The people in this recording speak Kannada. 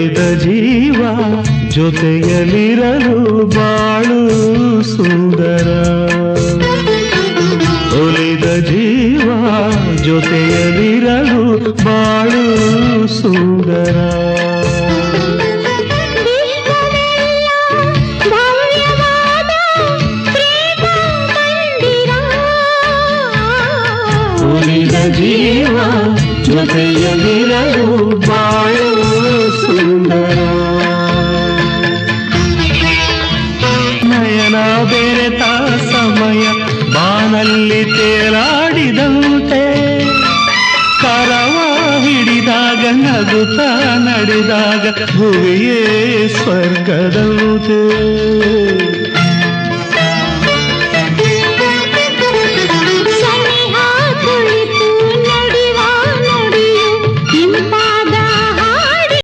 ಉಳಿದ ಜೀವ ಜೊತೆಯಲ್ಲಿರಲು ಬಾಳು ಸುಂದರ. ಉಳಿದ ಜೀವ ಜೊತೆಯಲ್ಲಿರಲು ಬಾಳು ಸುಂದರ. ಉಳಿದ ಜೀವ ಜೊತೆಯಲ್ಲಿರಲು ಬಾಳು ಸುಂದರ. ನಯನ ಬೆರೆತ ಸಮಯ ಬಾನಲ್ಲಿ ತೇಲಾಡಿದಂತೆ, ಕರವ ಹಿಡಿದಾಗ ನಗುತ್ತಾ ನಡೆದಾಗ ಭುವಿಯೇ ಸ್ವರ್ಗದಂತೆ.